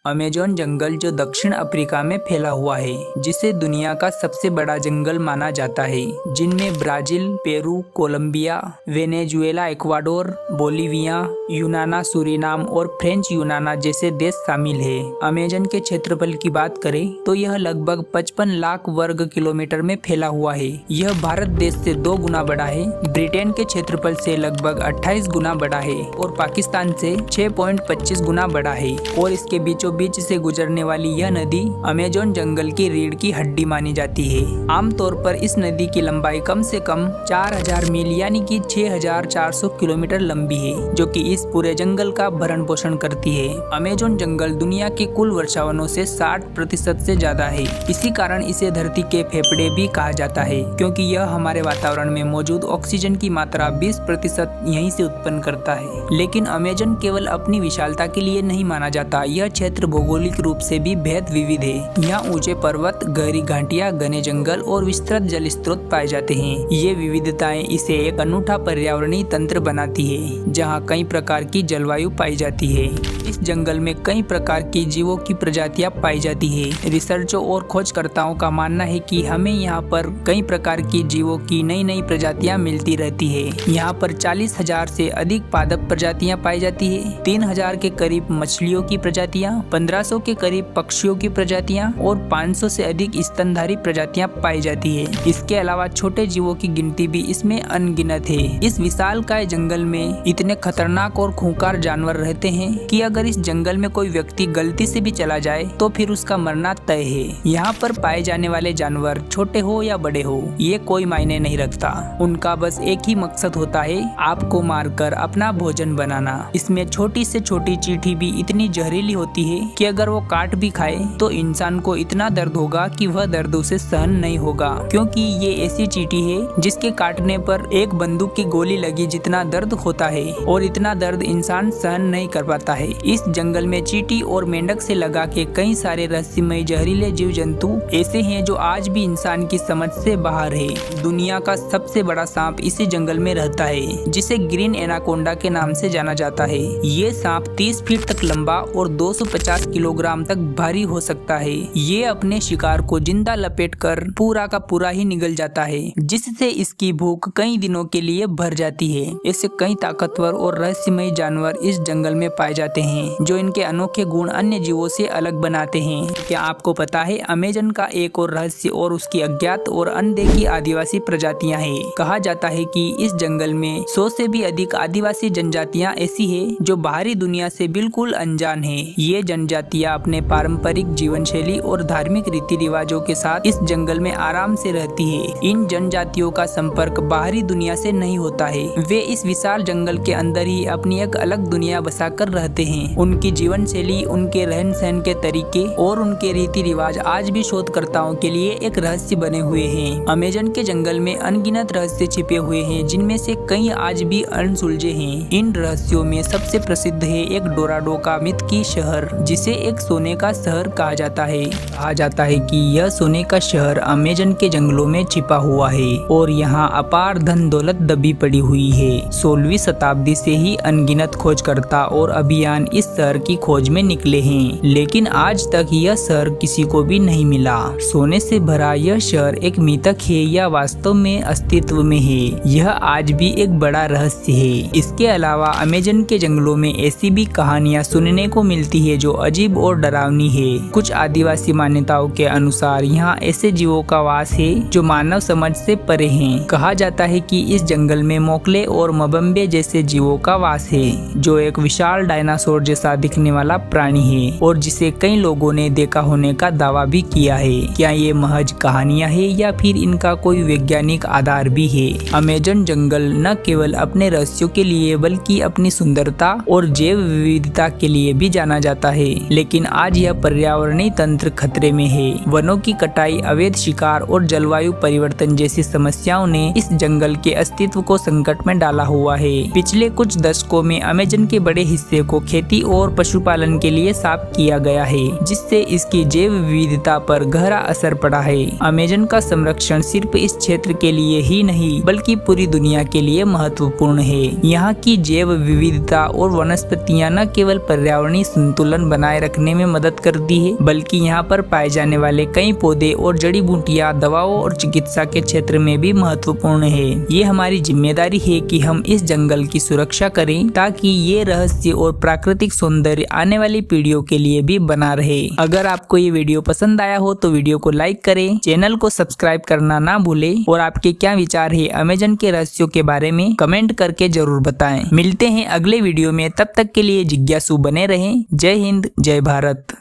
Amazon जंगल जो दक्षिण Africa में फैला हुआ है, जिसे दुनिया का सबसे बड़ा जंगल माना जाता है, जिनमें Brazil, Peru, Colombia, Venezuela, Ecuador, Bolivia, Guyana, Suriname और फ्रेंच यूनाना जैसे देश शामिल है। अमेज़न के क्षेत्रफल की बात करें तो यह लगभग 55 लाख वर्ग किलोमीटर में फैला हुआ है। यह भारत देश से 2 गुना बड़ा है, ब्रिटेन के क्षेत्रफल से लगभग 28 गुना बड़ा है और पाकिस्तान से 6.25 गुना बड़ा है। और इसके बीचों बीच से गुजरने वाली यह नदी अमेज़न जंगल की रीढ़ की हड्डी मानी जाती है। आमतौर पर इस नदी की लंबाई कम से कम 4000 मील यानी कि 6400 किलोमीटर लंबी है, जो कि इस पूरे जंगल का भरण पोषण करती है। अमेज़न जंगल दुनिया के कुल वर्षावनों से 60% से ज्यादा है। इसी कारण इसे धरती के फेफड़े भी कहा जाता है, क्योंकि यह हमारे वातावरण में मौजूद ऑक्सीजन की मात्रा 20% यहीं से उत्पन्न करता है। लेकिन अमेज़न केवल अपनी विशालता के लिए नहीं माना जाता। यह क्षेत्र भौगोलिक रूप से भी बेहद विविध है। यहाँ ऊंचे पर्वत, गहरी घाटियां, घने जंगल और विस्तृत जल स्रोत पाए जाते हैं। ये विविधताएं इसे एक अनूठा पर्यावरणीय तंत्र बनाती है, जहाँ कई प्रकार की जलवायु पाई जाती है। इस जंगल में कई प्रकार के जीवों की प्रजातियां पाई जाती है। रिसर्चरों और खोजकर्ताओं का मानना है कि हमें यहाँ पर कई प्रकार की जीवों की नई नई प्रजातियां मिलती रहती है। यहाँ पर 40,000 से अधिक पादप प्रजातियां पाई जाती है, 3000 के करीब मछलियों की प्रजातियां, 1500 के करीब पक्षियों की प्रजातियां और 500 से अधिक स्तनधारी प्रजातियां पाई जाती है। इसके अलावा छोटे जीवों की गिनती भी इसमें अनगिनत है। इस विशालकाय जंगल में इतने खतरनाक और खूंखार जानवर रहते हैं कि अगर इस जंगल में कोई व्यक्ति गलती से भी चला जाए तो फिर उसका मरना तय है। यहाँ पर पाए जाने वाले जानवर छोटे हो या बड़े हो, ये कोई मायने नहीं रखता। उनका बस एक ही मकसद होता है, आपको मारकर अपना भोजन बनाना। इसमें छोटी से छोटी चींटी भी इतनी जहरीली होती है कि अगर वो काट भी खाए तो इंसान को इतना दर्द होगा कि वह दर्द उसे सहन नहीं होगा, क्योंकि ये ऐसी चींटी है जिसके काटने पर एक बंदूक की गोली लगी जितना दर्द होता है, और इतना दर्द इंसान सहन नहीं कर पाता है। इस जंगल में चींटी और मेंढक से लगा के कई सारे रहस्यमय जहरीले जीव जंतु ऐसे हैं जो आज भी इंसान की समझ से बाहर है। दुनिया का सबसे बड़ा सांप इसी जंगल में रहता है, जिसे ग्रीन एनाकोंडा के नाम से जाना जाता है। ये सांप 30 फीट तक लंबा और 250 किलोग्राम तक भारी हो सकता है। ये अपने शिकार को जिंदा लपेटकर पूरा का पूरा ही निगल जाता है, जिससे इसकी भूख कई दिनों के लिए भर जाती है। ऐसे कई ताकतवर और रहस्यमय जानवर इस जंगल में पाए जाते हैं, जो इनके अनोखे गुण अन्य जीवों से अलग बनाते हैं। क्या आपको पता है अमेज़न का एक और रहस्य और उसकी अज्ञात और अनदेखी आदिवासी प्रजातियां हैं। कहा जाता है कि इस जंगल में 100 से भी अधिक आदिवासी जनजातियां ऐसी है जो बाहरी दुनिया से बिल्कुल अनजान है। ये जनजातियां अपने पारंपरिक जीवन शैली और धार्मिक रीति रिवाजों के साथ इस जंगल में आराम से रहती है। इन जनजातियों का संपर्क बाहरी दुनिया से नहीं होता है। वे इस विशाल जंगल के अंदर ही अपनी एक अलग दुनिया बसाकर रहते हैं। उनकी जीवन शैली, उनके रहन सहन के तरीके और उनके रीति रिवाज आज भी शोधकर्ताओं के लिए एक रहस्य बने हुए हैं। अमेज़न के जंगल में अनगिनत रहस्य छिपे हुए हैं, जिनमें से कई आज भी अनसुलझे हैं। इन रहस्यों में सबसे प्रसिद्ध है एक डोराडोका मिथ की शहर, जिसे एक सोने का शहर कहा जाता है। कहा जाता है कि यह सोने का शहर अमेज़न के जंगलों में छिपा हुआ है और यहाँ अपार धन दौलत दबी पड़ी हुई है। 16वीं शताब्दी से ही अनगिनत खोजकर्ता और अभियान इस शहर की खोज में निकले हैं, लेकिन आज तक यह शहर किसी को भी नहीं मिला। सोने से भरा यह शहर एक मिथक है या वास्तव में अस्तित्व में है, यह आज भी एक बड़ा रहस्य है। इसके अलावा अमेज़न के जंगलों में ऐसी भी कहानियां सुनने को मिलती है जो अजीब और डरावनी है। कुछ आदिवासी मान्यताओं के अनुसार यहाँ ऐसे जीवों का वास है जो मानव समझ से परे हैं। कहा जाता है कि इस जंगल में मोकले और मबम्बे जैसे जीवों का वास है, जो एक विशाल डायनासोर जैसा दिखने वाला प्राणी है और जिसे कई लोगों ने देखा होने का दावा भी किया है। क्या ये महज कहानियां है या फिर इनका कोई वैज्ञानिक आधार भी है? अमेज़न जंगल न केवल अपने रहस्यों के लिए बल्कि अपनी सुंदरता और जैव विविधता के लिए भी जाना जाता है, लेकिन आज यह पर्यावरणीय तंत्र खतरे में है। वनों की कटाई, अवैध शिकार और जलवायु परिवर्तन जैसी समस्याओं ने इस जंगल के अस्तित्व को संकट में डाला हुआ है। पिछले कुछ दशकों में अमेज़न के बड़े हिस्से को खेती और पशुपालन के लिए साफ किया गया है, जिससे इसकी जैव विविधता पर गहरा असर पड़ा है। अमेज़न का संरक्षण सिर्फ इस क्षेत्र के लिए ही नहीं बल्कि पूरी दुनिया के लिए महत्वपूर्ण है। यहाँ की जैव विविधता और वनस्पतियाँ न केवल पर्यावरणीय संतुलन बनाए रखने में मदद करती है, बल्कि यहाँ पर पाए जाने वाले कई पौधे और जड़ी बूटियां दवाओं और चिकित्सा के क्षेत्र में भी महत्वपूर्ण है। ये हमारी जिम्मेदारी है कि हम इस जंगल की सुरक्षा करें ताकि ये रहस्य और प्राकृतिक सौंदर्य आने वाली पीढ़ियों के लिए भी बना रहे। अगर आपको ये वीडियो पसंद आया हो तो वीडियो को लाइक करें, चैनल को सब्सक्राइब करना ना भूलें और आपके क्या विचार है अमेज़न के रहस्यों के बारे में कमेंट करके जरूर बताएं। मिलते हैं अगले वीडियो में, तब तक के लिए जिज्ञासु बने रहें। जय हिंद, जय भारत।